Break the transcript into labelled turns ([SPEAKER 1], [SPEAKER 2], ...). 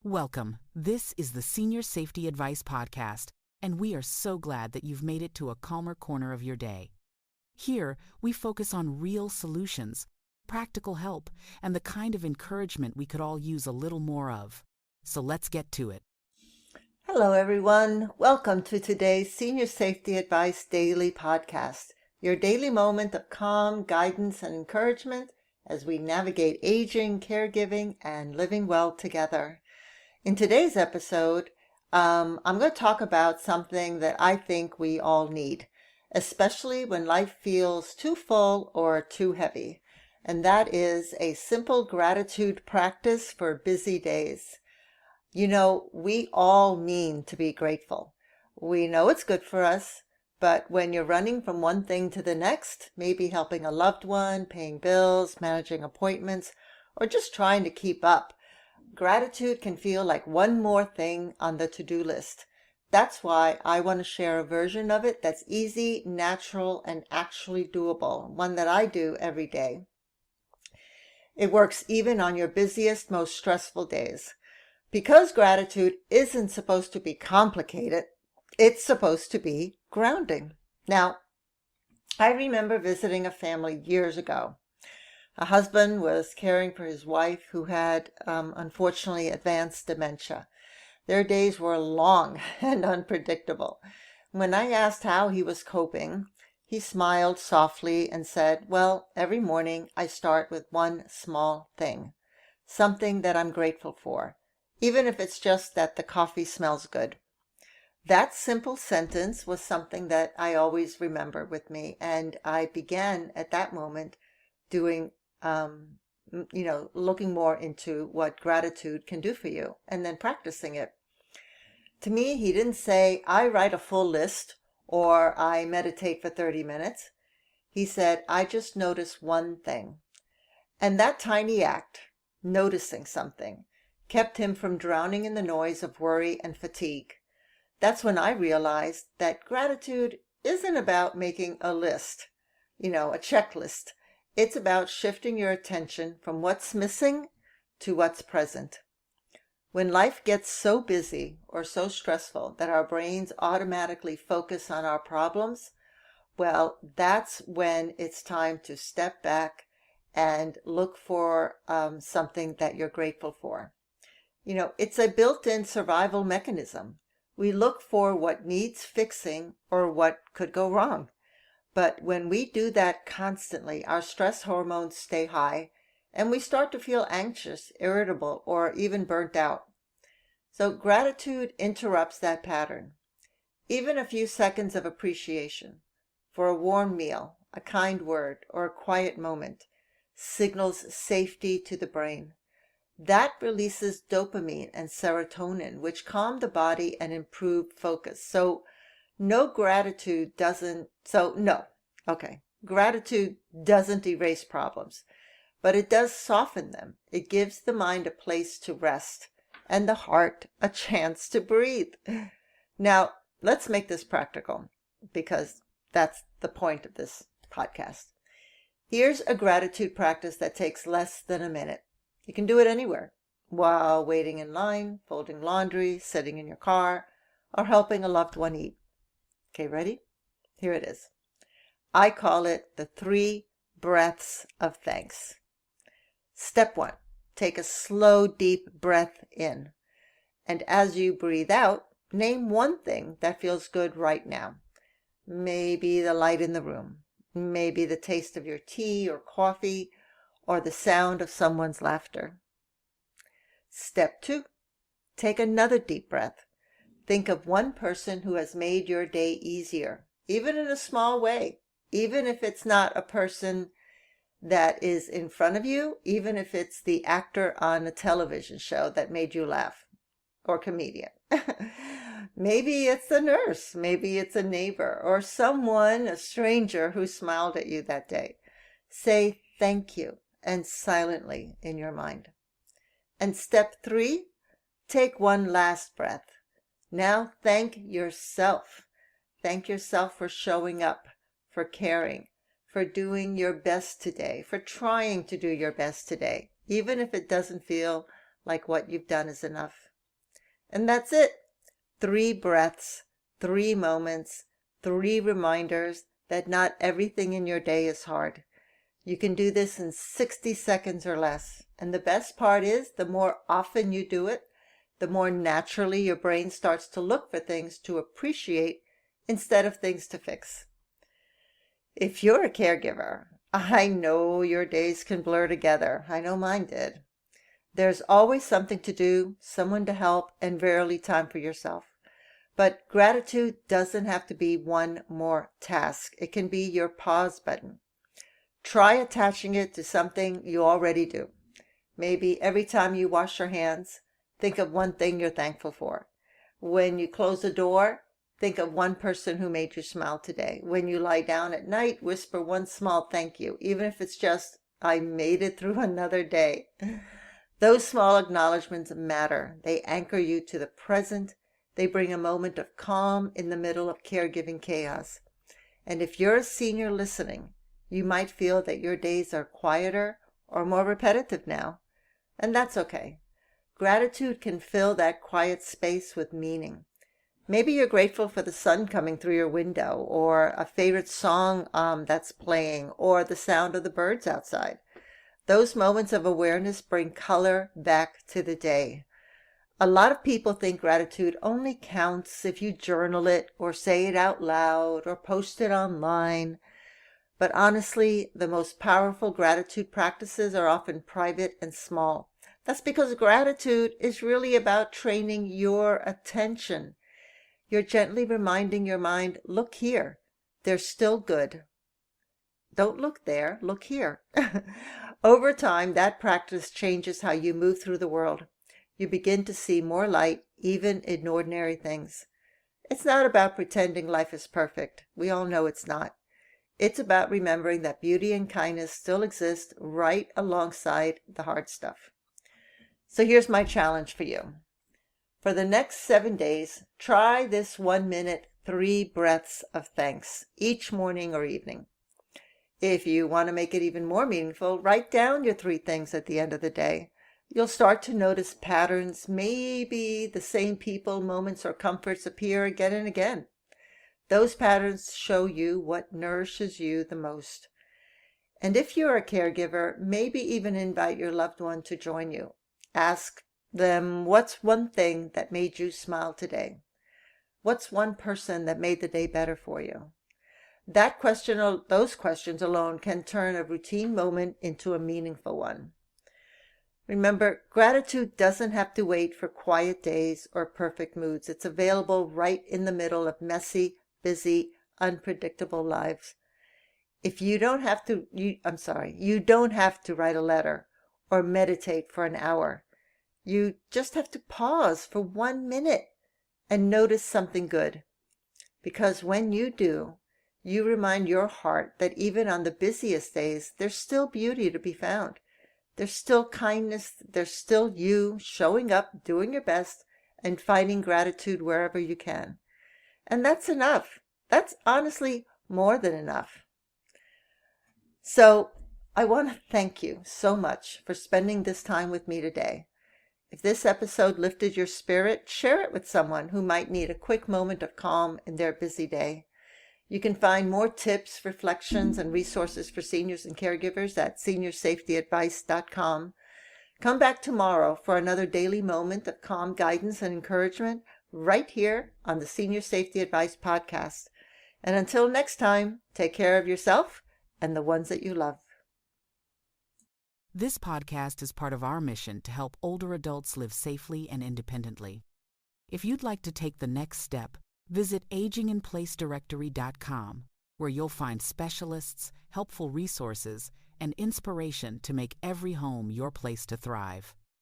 [SPEAKER 1] Welcome. This is the Senior Safety Advice Podcast, and we are so glad that you've made it to a calmer corner of your day. Here, we focus on real solutions, practical help, and the kind of encouragement we could all use a little more of. So let's get to it.
[SPEAKER 2] Hello, everyone. Welcome to today's Senior Safety Advice Daily Podcast, your daily moment of calm, guidance, and encouragement as we navigate aging, caregiving, and living well together. In today's episode, I'm going to talk about something that I think we all need, especially when life feels too full or too heavy, and that is a simple gratitude practice for busy days. You know, we all mean to be grateful. We know it's good for us, but when you're running from one thing to the next, maybe helping a loved one, paying bills, managing appointments, or just trying to keep up, gratitude can feel like one more thing on the to-do list. That's why I want to share a version of it that's easy, natural, and actually doable, one that I do every day. It works even on your busiest, most stressful days. Because gratitude isn't supposed to be complicated, it's supposed to be grounding. Now, I remember visiting a family years ago. A husband was caring for his wife who had, unfortunately, advanced dementia. Their days were long and unpredictable. When I asked how he was coping, he smiled softly and said, "Well, every morning I start with one small thing, something that I'm grateful for, even if it's just that the coffee smells good." That simple sentence was something that I always remember with me, and I began at that moment doing looking more into what gratitude can do for you and then practicing it. To me, he didn't say, "I write a full list" or "I meditate for 30 minutes. He said, "I just notice one thing." And that tiny act, noticing something, kept him from drowning in the noise of worry and fatigue. That's when I realized that gratitude isn't about making a list, a checklist. It's about shifting your attention from what's missing to what's present. When life gets so busy or so stressful that our brains automatically focus on our problems, well, that's when it's time to step back and look for something that you're grateful for. It's a built-in survival mechanism. We look for what needs fixing or what could go wrong. But when we do that constantly, our stress hormones stay high and we start to feel anxious, irritable, or even burnt out. So gratitude interrupts that pattern. Even a few seconds of appreciation for a warm meal, a kind word, or a quiet moment signals safety to the brain. That releases dopamine and serotonin, which calm the body and improve focus. Gratitude doesn't erase problems, but it does soften them. It gives the mind a place to rest and the heart a chance to breathe. Now, let's make this practical because that's the point of this podcast. Here's a gratitude practice that takes less than a minute. You can do it anywhere, while waiting in line, folding laundry, sitting in your car, or helping a loved one eat. Okay, ready? Here it is. I call it the 3 breaths of thanks. Step 1, take a slow, deep breath in. And as you breathe out, name one thing that feels good right now. Maybe the light in the room, maybe the taste of your tea or coffee, or the sound of someone's laughter. Step 2, take another deep breath. Think of one person who has made your day easier, even in a small way, even if it's not a person that is in front of you, even if it's the actor on a television show that made you laugh, or comedian. Maybe it's a nurse, maybe it's a neighbor, or someone, a stranger who smiled at you that day. Say thank you and silently in your mind. And step 3, take one last breath. Now thank yourself. Thank yourself for showing up, for caring, for doing your best today, for trying to do your best today, even if it doesn't feel like what you've done is enough. And that's it. 3 breaths, 3 moments, 3 reminders that not everything in your day is hard. You can do this in 60 seconds or less. And the best part is, the more often you do it, the more naturally your brain starts to look for things to appreciate instead of things to fix. If you're a caregiver, I know your days can blur together. I know mine did. There's always something to do, someone to help, and rarely time for yourself. But gratitude doesn't have to be one more task. It can be your pause button. Try attaching it to something you already do. Maybe every time you wash your hands, think of one thing you're thankful for. When you close the door, think of one person who made you smile today. When you lie down at night, whisper one small thank you, even if it's just, I made it through another day. Those small acknowledgments matter. They anchor you to the present. They bring a moment of calm in the middle of caregiving chaos. And if you're a senior listening, you might feel that your days are quieter or more repetitive now. And that's okay. Gratitude can fill that quiet space with meaning. Maybe you're grateful for the sun coming through your window, or a favorite song that's playing, or the sound of the birds outside. Those moments of awareness bring color back to the day. A lot of people think gratitude only counts if you journal it or say it out loud or post it online. But honestly, the most powerful gratitude practices are often private and small. That's because gratitude is really about training your attention. You're gently reminding your mind, look here, there's still good. Don't look there, look here. Over time, that practice changes how you move through the world. You begin to see more light, even in ordinary things. It's not about pretending life is perfect. We all know it's not. It's about remembering that beauty and kindness still exist right alongside the hard stuff. So here's my challenge for you. For the next 7 days, try this 1 minute, 3 breaths of thanks each morning or evening. If you want to make it even more meaningful, write down your 3 things at the end of the day. You'll start to notice patterns. Maybe the same people, moments, or comforts appear again and again. Those patterns show you what nourishes you the most. And if you're a caregiver, maybe even invite your loved one to join you. Ask them, what's one thing that made you smile today? What's one person that made the day better for you? That question, or those questions alone, can turn a routine moment into a meaningful one. Remember, gratitude doesn't have to wait for quiet days or perfect moods. It's available right in the middle of messy, busy, unpredictable lives. If you don't have to, you don't have to write a letter or meditate for an hour. You just have to pause for 1 minute and notice something good. Because when you do, you remind your heart that even on the busiest days, there's still beauty to be found. There's still kindness. There's still you showing up, doing your best, and finding gratitude wherever you can. And that's enough. That's honestly more than enough. So I want to thank you so much for spending this time with me today. If this episode lifted your spirit, share it with someone who might need a quick moment of calm in their busy day. You can find more tips, reflections, and resources for seniors and caregivers at seniorsafetyadvice.com. Come back tomorrow for another daily moment of calm guidance and encouragement right here on the Senior Safety Advice Podcast. And until next time, take care of yourself and the ones that you love.
[SPEAKER 1] This podcast is part of our mission to help older adults live safely and independently. If you'd like to take the next step, visit aginginplacedirectory.com, where you'll find specialists, helpful resources, and inspiration to make every home your place to thrive.